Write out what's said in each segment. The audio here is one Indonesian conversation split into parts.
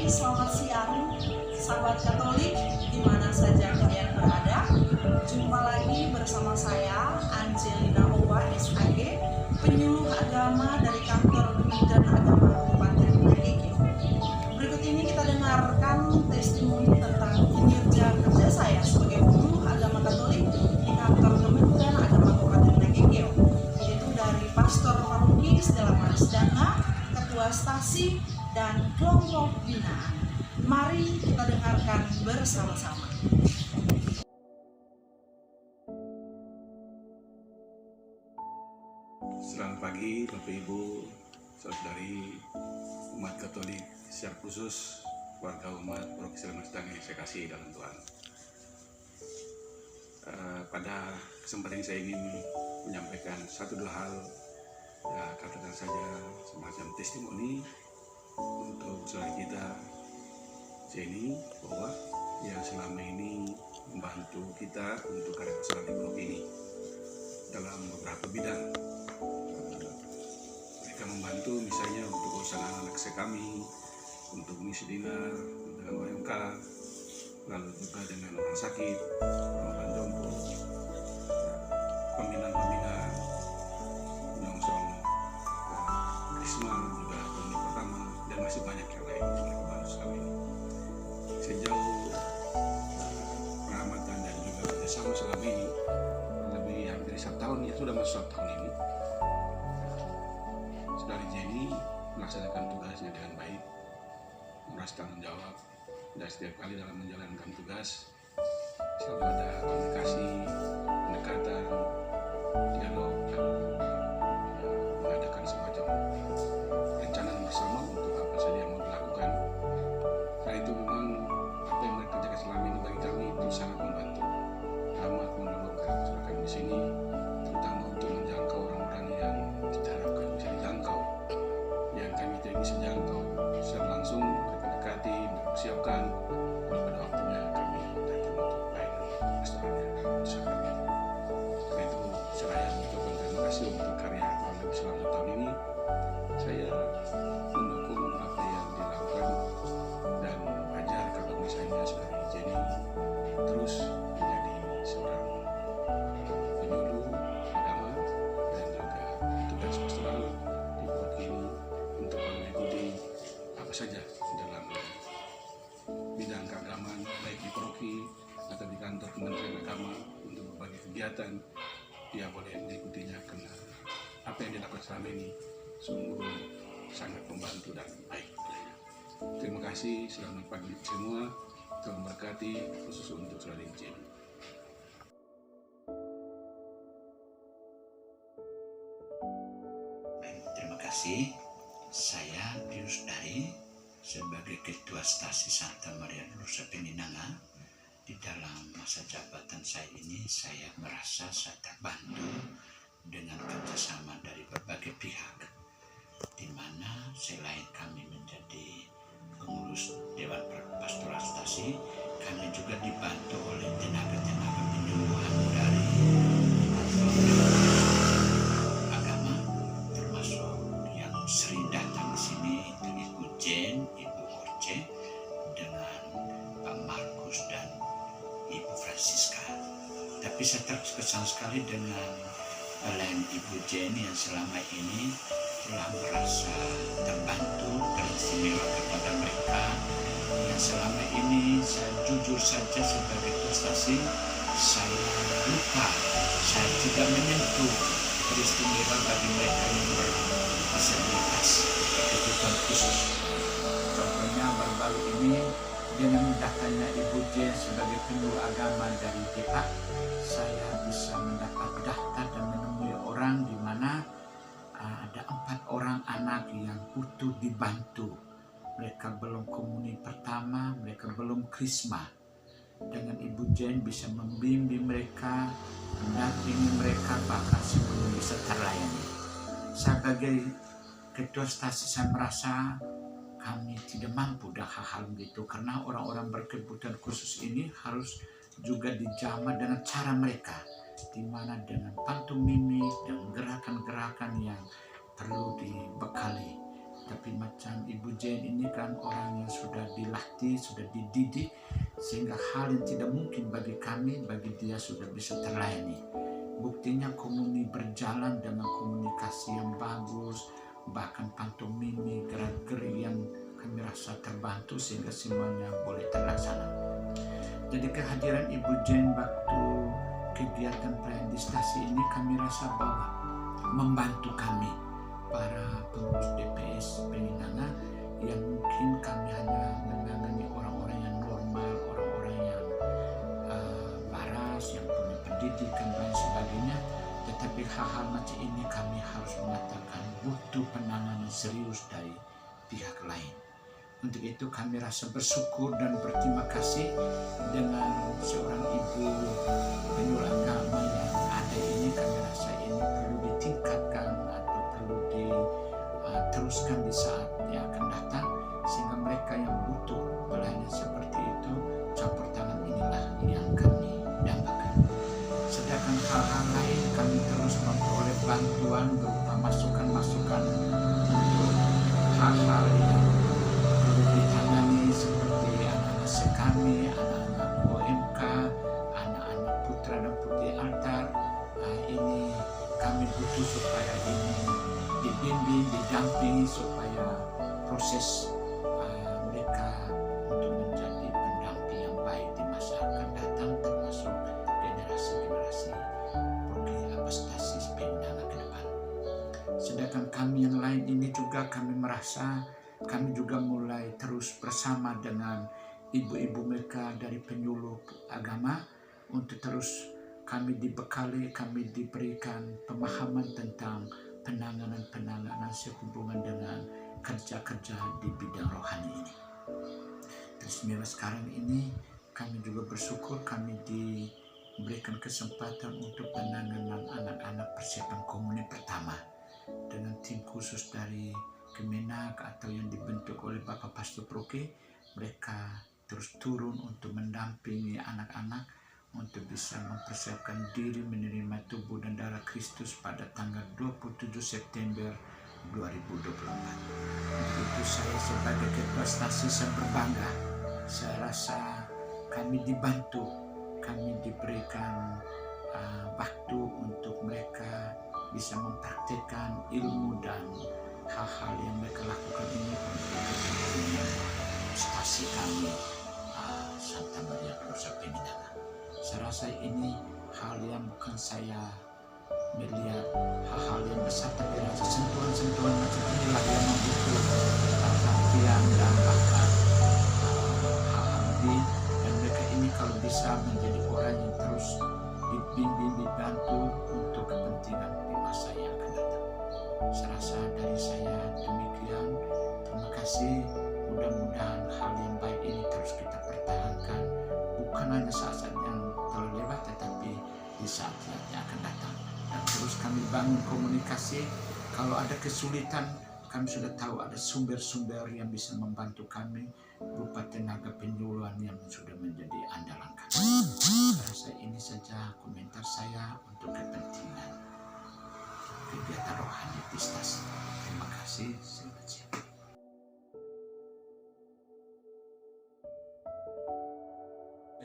selamat siang sahabat Katolik di mana saja kalian berada. Jumpa lagi bersama saya Angelina Owa SAG, penyuluh agama dari kantor Kementerian Agama Kabupaten Nageke. Berikut ini kita dengarkan testimoni tentang kinerja kerja saya sebagai penyuluh agama Katolik di kantor Kementerian Agama Kabupaten Nageke, yaitu dari Pastor Paroki Stella Marisdana, Ketua Stasi dan kelompok binaan. Mari kita dengarkan bersama-sama. Selamat pagi Bapak Ibu, saudari umat Katolik, secara khusus warga umat Paroki Stella Marisdana yang saya kasih dalam Tuhan. Pada kesempatan ini saya ingin menyampaikan satu dua hal, ya katakan saja semacam testimoni untuk saudara kita Jenny, bahwa yang selama ini membantu kita untuk karya pastoral di blok ini dalam beberapa bidang. Mereka membantu misalnya untuk urusan anak-anak kami, untuk misi dinar dengan OMK, lalu juga dengan orang sakit, orang jompo, pembinaan menyongsong Krisma, juga pemimpin pertama, dan masih banyak yang lain yang mereka bantu selama ini. Sejauh pengamatan dan juga kerjasama selama ini, lebih hampir 1 tahun, ya sudah masuk 1 tahun ini, saudari Jenny melaksanakan tugasnya dengan baik, merasa tanggung jawab, dan setiap kali dalam menjalankan tugas selalu ada komunikasi, pendekatan, dialog, dan mengadakan semacam perencanaan bersama untuk apa saja yang mau dilakukan. Karena itu memang apa yang mereka kerjakan selama ini bagi kami itu sangat membantu, amat menolong karya masyarakat di sini, terutama untuk menjangkau orang-orang yang kita harapkan bisa dijangkau, yang kami tidak bisa jangkau secara langsung. Mereka dekati, mempersiapkan, kalau pada waktunya kami datang untuk pelayanan pastoralnya masyarakat. Karena itu saya mengucapkan terima kasih untuk karya kurang lebih selama 1 tahun ini. Saya mendukung apa yang dilakukan dan ajar kalau misalnya saudari Jenny terus menjadi seorang penyuluh agama dan juga tugas pastoral di blok ini untuk mengikuti apa saja dalam bidang keagamaan, baik di paroki atau di kantor Kementerian Agama, untuk berbagai kegiatan dia boleh mengikutinya, karena apa yang dilakukan selama ini sungguh sangat membantu dan baik. Terima kasih, selamat pagi semua, Tuhan berkati, khusus untuk saudari Jenny. Terima kasih. Saya Pius Dari sebagai Ketua Stasi Santa Maria Nusa Peninanga. Di dalam masa jabatan saya ini, saya merasa saya terbantu dengan kerjasama dari berbagai pihak, di mana selain kami menjadi pengurus Dewan Pastoral Stasi, kami juga dibantu oleh tenaga-tenaga penyuluhan dari agama, termasuk yang sering datang di sini itu Ibu Jen, Ibu Orce, dengan Pak Markus dan Ibu Francisca. Tapi saya terkesan sekali dengan pelayan Ibu Jenny yang selama ini telah merasa terbantu dan istimewa kepada mereka, yang selama ini saya jujur saja sebagai prestasi saya lupa, saya tidak menyentuh peristimewa bagi mereka yang berdisabilitas, kebutuhan khusus. Contohnya baru-baru ini, dengan mendaftarnya Ibu J sebagai penyuluh agama dari DPA, saya bisa mendapat daftar dan menemui orang di mana ada 4 orang anak yang butuh dibantu. Mereka belum komuni pertama, mereka belum krisma. Dengan Ibu Jen bisa membimbing mereka, mendampingi mereka, bahkan sebelum bisa terlayani. Sebagai Ketua Stasi, saya merasa kami tidak mampu dengan hal-hal begitu, karena orang-orang berkebutuhan khusus ini harus juga dijamah dengan cara mereka, di mana dengan pantomimik dan gerakan-gerakan yang perlu dibekali Tapi macam Ibu Jane ini kan orang yang sudah dilatih, sudah dididik, sehingga hal yang tidak mungkin bagi kami, bagi dia sudah bisa terlayani. Buktinya komuni berjalan dengan komunikasi yang bagus, bahkan pantomime, gerak-gerik yang kami rasa terbantu sehingga semuanya boleh terlaksana. Jadi kehadiran Ibu Jane waktu kegiatan perayaan di stasi ini kami rasa bahwa membantu kami para pengurus DPS Pemindahan yang mungkin kami hanya menangani orang-orang yang normal, orang-orang yang waras, yang punya pendidikan dan sebagainya. Tetapi hal-hal macam ini kami harus mengatakan butuh penanganan serius dari pihak lain. Untuk itu kami rasa bersyukur dan berterima kasih dengan seorang ibu penyuluh agama yang ada ini. Kami rasa ini perlu ditingkatkan atau perlu diteruskan di saat yang akan datang, sehingga mereka yang butuh pelayanan seperti itu, campur tangan inilah yang kami dambakan. Sedangkan hal-hal lain kami terus memperoleh bantuan berupa masukan-masukan untuk hal-hal yang perlu ditangani seperti anak-anak sekami, anak-anak OMK, anak-anak putra dan putri altar. Ini kami butuh supaya ini dibimbing, didampingi supaya proses mereka untuk menjadi pendamping yang baik di masa akan datang, termasuk generasi-generasi stasi Pemindahan ke depan. Sedangkan kami yang lain ini juga kami merasa kami juga mulai terus bersama dengan ibu-ibu mereka dari penyuluh agama untuk terus kami dibekali, kami diberikan pemahaman tentang penanganan sehubungan dengan kerja-kerja di bidang rohani ini. Terus sekarang ini kami juga bersyukur kami diberikan kesempatan untuk penanganan anak-anak persiapan komuni pertama dengan tim khusus dari Kemenak atau yang dibentuk oleh Bapak Pastor Proke. Mereka terus turun untuk mendampingi anak-anak untuk bisa mempersiapkan diri menerima tubuh dan darah Kristus pada tanggal 27 September 2024. Itu saya sebagai ketua stasi saya berbangga. Saya rasa kami dibantu, kami diberikan waktu untuk mereka bisa mempraktikkan ilmu dan hal-hal yang mereka lakukan ini untuk kepentingan stasi kami Santa Maria Penusa Pemindahan. Saya rasa ini hal yang bukan saya melihat hal-hal yang besar, tapi rasa sentuhan-sentuhan macam inilah yang membutuhkan perhatian dan bahkan hal-hal lebih. Dan mereka ini kalau bisa menjadi orang yang terus dibimbing, dibantu untuk kepentingan di masa yang akan datang. Saya rasa dari saya demikian. Terima kasih. Mudah-mudahan hal yang baik ini terus kita pertahankan, bukan hanya saat-saat yang telah lewat, tetapi di saat-saat yang akan datang. Dan terus kami bangun komunikasi. Kalau ada kesulitan, kami sudah tahu ada sumber-sumber yang bisa membantu kami berupa tenaga penyuluhan yang sudah menjadi andalan kami. Saya rasa ini saja komentar saya untuk kepentingan kegiatan rohani di stasi. Terima kasih. Selamat siang.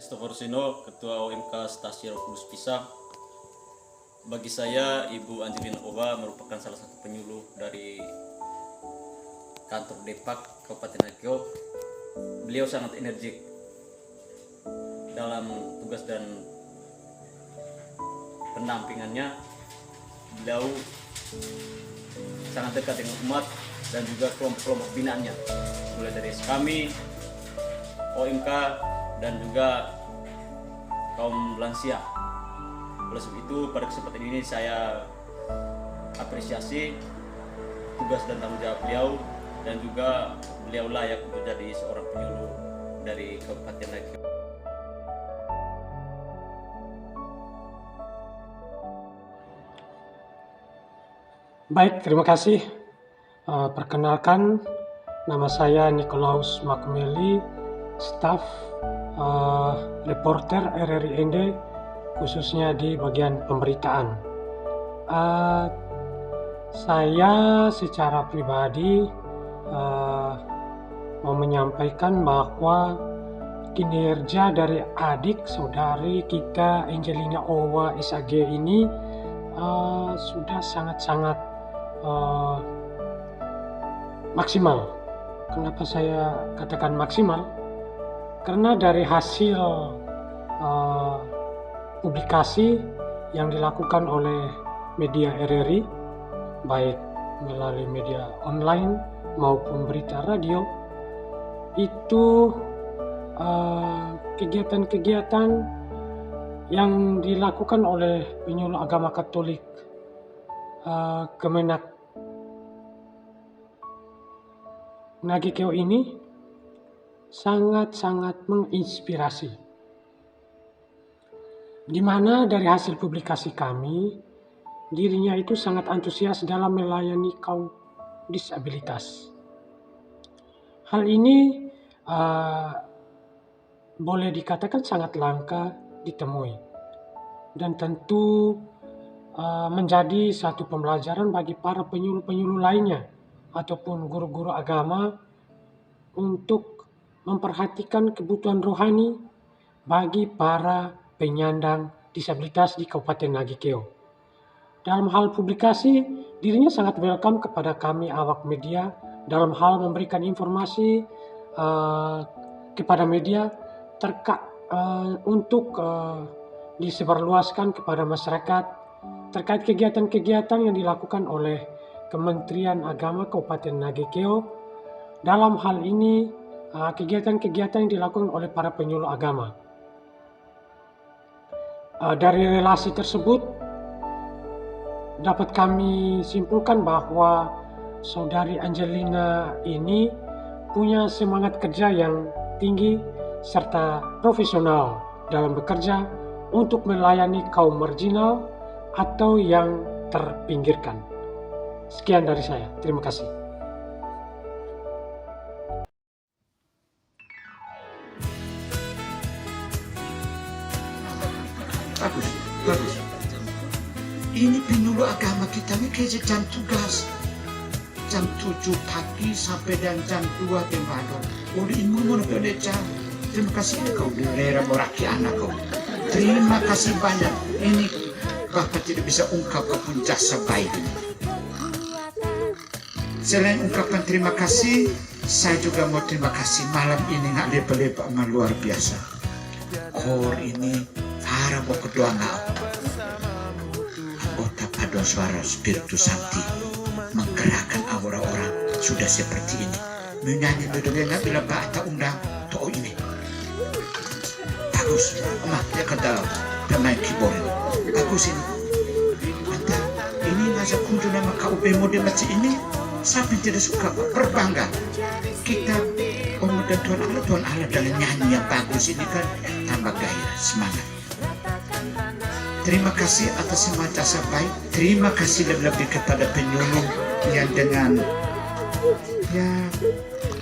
Christopher Sino, Ketua OMK Stasi Roh Kudus Pisang. Bagi saya, Ibu Angelina Oba merupakan salah satu penyuluh dari kantor Depak Kabupaten Ageo. Beliau sangat energik dalam tugas dan pendampingannya. Beliau sangat dekat dengan umat dan juga kelompok-kelompok binaannya, mulai dari kami, OMK, dan juga kaum lansia. Oleh sebab itu pada kesempatan ini saya apresiasi tugas dan tanggung jawab beliau, dan juga beliau layak untuk jadi seorang penyuluh dari Kabupaten Ageo. Baik, terima kasih. Perkenalkan, nama saya Nikolaus Makmeli, staf reporter RRIND, khususnya di bagian pemberitaan. Saya secara pribadi mau menyampaikan bahwa kinerja dari adik saudari kita Angelina Owa SAG ini sudah sangat-sangat maksimal. Kenapa saya katakan maksimal? Karena dari hasil publikasi yang dilakukan oleh media RRI, baik melalui media online maupun berita radio, itu kegiatan-kegiatan yang dilakukan oleh penyuluh agama Katolik Kemenak Nagikeo ini sangat-sangat menginspirasi. Di mana dari hasil publikasi kami, dirinya itu sangat antusias dalam melayani kaum disabilitas. Hal ini boleh dikatakan sangat langka ditemui dan tentu menjadi satu pembelajaran bagi para penyuluh-penyuluh lainnya ataupun guru-guru agama untuk memperhatikan kebutuhan rohani bagi para penyandang disabilitas di Kabupaten Nagikeo. Dalam hal publikasi, dirinya sangat welcome kepada kami awak media dalam hal memberikan informasi kepada media untuk disebarluaskan kepada masyarakat terkait kegiatan-kegiatan yang dilakukan oleh Kementerian Agama Kabupaten Nagikeo. Dalam hal ini, kegiatan-kegiatan yang dilakukan oleh para penyuluh agama. Dari relasi tersebut, dapat kami simpulkan bahwa saudari Angelina ini punya semangat kerja yang tinggi serta profesional dalam bekerja untuk melayani kaum marginal atau yang terpinggirkan. Sekian dari saya. Terima kasih. Bagus. Ini penyuluh agama kita ini kerja jam tugas. Jam 7 pagi sampai dan jam 2 di malam. Oleh ilmu mau belajar. Terima kasih kau rera moraki anak kau. Terima kasih banyak. Ini Bapak tidak bisa ungkapkan jasa baik ini. Selain ungkapan terima kasih, saya juga mau terima kasih malam ini nggak lepa-lepa luar biasa. Kor ini harap mau kedua anggota paduan suara Spiritus Sancti menggerakkan aura orang sudah seperti ini. Menyanyi berbeda bila tak undang toh ini. Bagus, dia kata pemain keyboard ini. Bagus ini. Mantap. Ini ngajak kunjung nama KUP mode macam ini. Siapa yang tidak suka, berbangga. Kita dan Tuhan Allah dalam nyanyi yang bagus ini kan tambah gairah, semangat. Terima kasih atas semua jasa baik. Terima kasih lebih-lebih kepada penyuluh yang dengan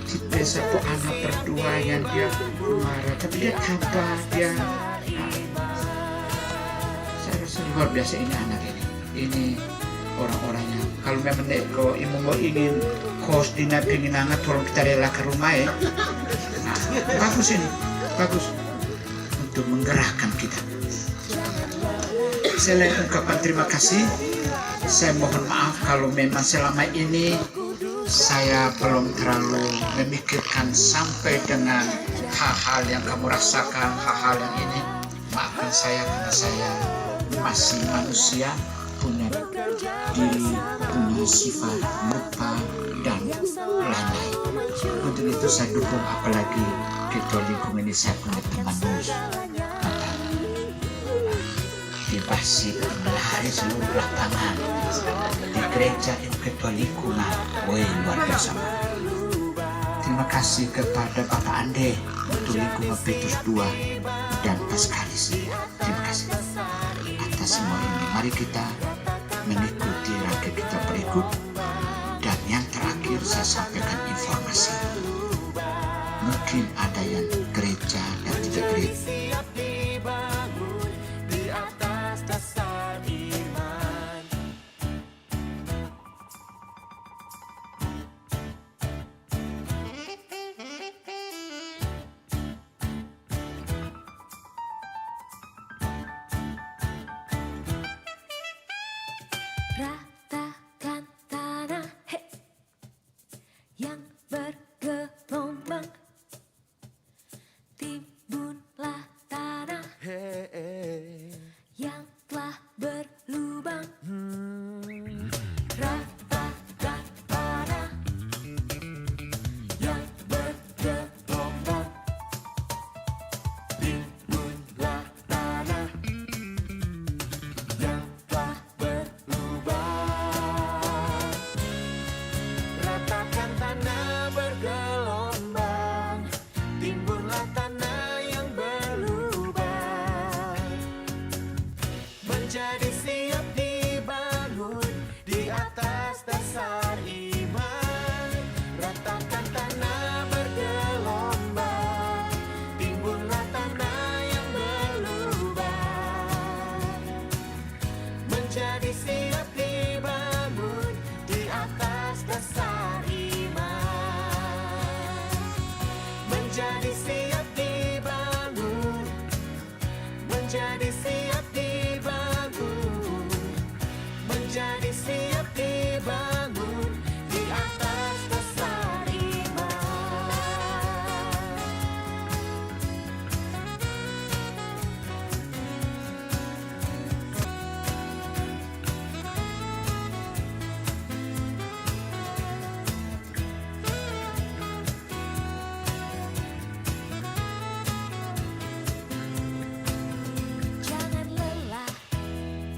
kita satu anak berdua yang dia marah, tapi dia tabah, dia saya rasa luar biasa ini anak ini. Ini orang-orangnya. Kalau memang kau mau ingin kos dina pengen hangat, tolong kita rela ke rumah ya. Nah, bagus ini, bagus untuk menggerakkan kita. Selain ungkapan terima kasih, saya mohon maaf kalau memang selama ini saya belum terlalu memikirkan sampai dengan hal-hal yang kamu rasakan, hal-hal yang ini. Maafkan saya karena saya masih manusia, punya diri, punya sifat lupa dan lain-lain. Untuk itu saya dukung, apalagi ketua lingkungan ini saya punya teman mus. Dibasi melari seluruh lapangan di gereja itu ketua lingkungan. Woi, luar biasa. Terima kasih kepada Bapak Ande untuk lingkungan Petrus 2 dan Paskalis. Terima kasih atas semua ini. Mari kita mengikuti rakyat kita berikut. Dan yang terakhir saya sampaikan informasi. Mungkin ada yang gereja dan tidak gereja. Ratakan tanah yang bergelombang, timbunlah tanah yang telah berlubang. Ratakan tanah yang bergelombang, timbunlah tanah yang telah berlubang. Ratakan tanah bergelombang, timbunlah tanah yang berlubang, menjadi siap dibangun di atas dasar iman. Ratakan tanah bergelombang, timbunlah tanah yang berlubang, menjadi siap dibangun di atas dasar iman. Menjadi siap dibangun, menjadi siap dibangun, menjadi siap dibangun di atas dasar iman. Jangan lelah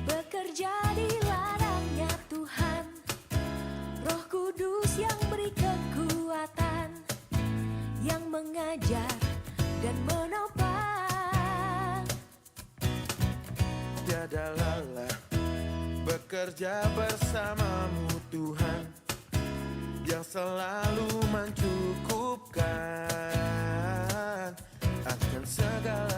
bekerja di ladangnya Tuhan. Roh Kudus yang beri kekuatan, yang mengajar dan menopang. Tiada lelah bekerja bersamamu Tuhan, yang selalu mencukupkan akan segala